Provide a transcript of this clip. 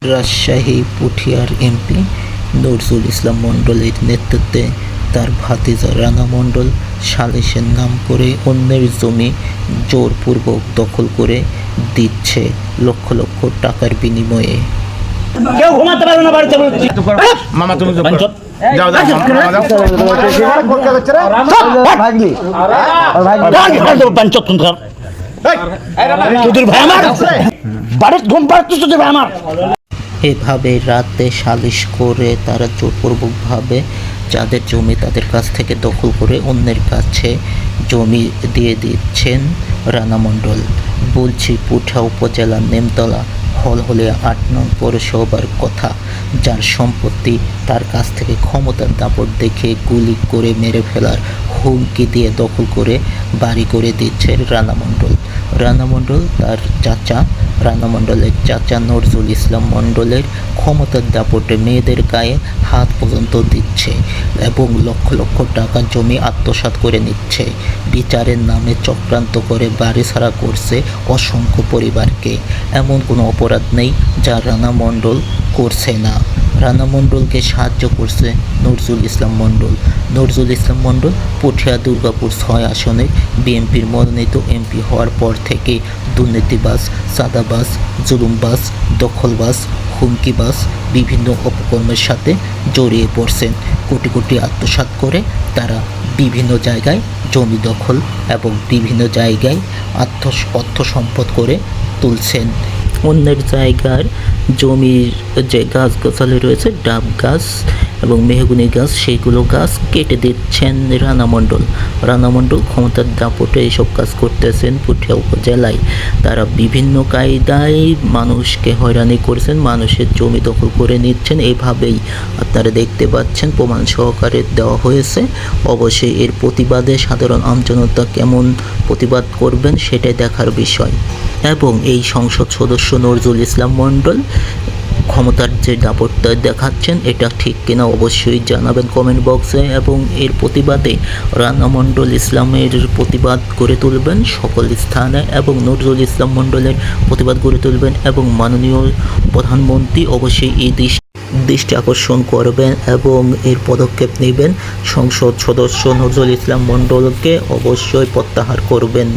Rajshahi পুঠিয়ার MP Nazrul Islam মণ্ডলের নেতৃত্বে তার ভাতিজা রানা মণ্ডল সালিসের নাম করে অন্যের জমি জোরপূর্বক দখল করে দিচ্ছে লক্ষ লক্ষ টাকার বিনিময়ে। কেউ ঘুমাতে পারবে না বাড়িতে বলছি। মামা তুমি যাও যাও এভাবে রাতে সালিশ করে তারা জোরপূর্বকভাবে যাদের জমি তাদের কাছ থেকে দখল করে অন্যের কাছে জমি দিয়ে দিচ্ছেন রানা মণ্ডল। বলছি পুঠিয়া উপজেলার নেমতলা হলহলিয়া ৮ নং পৌরসভার কথা, যার সম্পত্তি তার কাছ থেকে ক্ষমতার দাপট দেখে গুলি করে মেরে ফেলার হুমকি দিয়ে দখল করে বাড়ি করে দিচ্ছে রানা মণ্ডল। রানা মণ্ডল তার চাচা রানা মণ্ডলের চাচা নজরুল ইসলাম মণ্ডলের ক্ষমতার দাপটে মেয়েদের গায়ে হাত পর্যন্ত দিচ্ছে এবং লক্ষ লক্ষ টাকা জমি আত্মসাৎ করে নিচ্ছে। বিচারের নামে চক্রান্ত করে বাড়ি ছাড়া করছে অসংখ্য পরিবারকে। এমন কোনো অপরাধ নেই যা রানা মণ্ডল করছে না। রানা মণ্ডলকে সাহায্য করছে নজরুল ইসলাম মণ্ডল। নজরুল ইসলাম মণ্ডল পুঠিয়া দুর্গাপুর ৬ আসনে বিএনপির মনোনীত এমপি হওয়ার পর থেকে দুর্নীতিবাজ, চাঁদাবাজ, জুলুমবাজ, দখলবাজ, হুমকিবাজ বিভিন্ন অপকর্মের সাথে জড়িয়ে পড়ছেন। কোটি কোটি আত্মসাৎ করে তারা বিভিন্ন জায়গায় জমি দখল এবং বিভিন্ন জায়গায় অর্থ সম্পদ করে তুলছেন। অন্যের জায়গার জমির যে গাছগাছালি রয়েছে, ডাব গাছ এবং মেহগুনি গাছ, সেইগুলো গাছ কেটে দিচ্ছেন রানা মণ্ডল। রানা মণ্ডল ক্ষমতার দাপটে এইসব কাজ করতেছেন পুঠিয়া উপজেলায়। তারা বিভিন্ন কায়দায় মানুষকে হয়রানি করছেন, মানুষের জমি দখল করে নিচ্ছেন। এইভাবেই আপনারা দেখতে পাচ্ছেন, প্রমাণ সহকারে দেওয়া হয়েছে। অবশ্যই এর প্রতিবাদে সাধারণ আমজনতা কেমন প্রতিবাদ করবেন সেটাই দেখার বিষয়। এবং এই সংসদ সদস্য নজরুল ইসলাম মণ্ডল ক্ষমতার যে দাপটটা দেখাচ্ছেন এটা ঠিক কিনা অবশ্যই জানাবেন কমেন্ট বক্সে। এবং এর প্রতিবাদে রানা মণ্ডল ইসলামের প্রতিবাদ গড়ে তুলবেন সকল স্থানে এবং নজরুল ইসলাম মণ্ডলের প্রতিবাদ গড়ে তুলবেন এবং মাননীয় প্রধানমন্ত্রী অবশ্যই এই দৃষ্টি আকর্ষণ করবেন এবং এর পদক্ষেপ নেবেন। সংসদ সদস্য নজরুল ইসলাম মণ্ডলকে অবশ্যই প্রত্যাহার করবেন।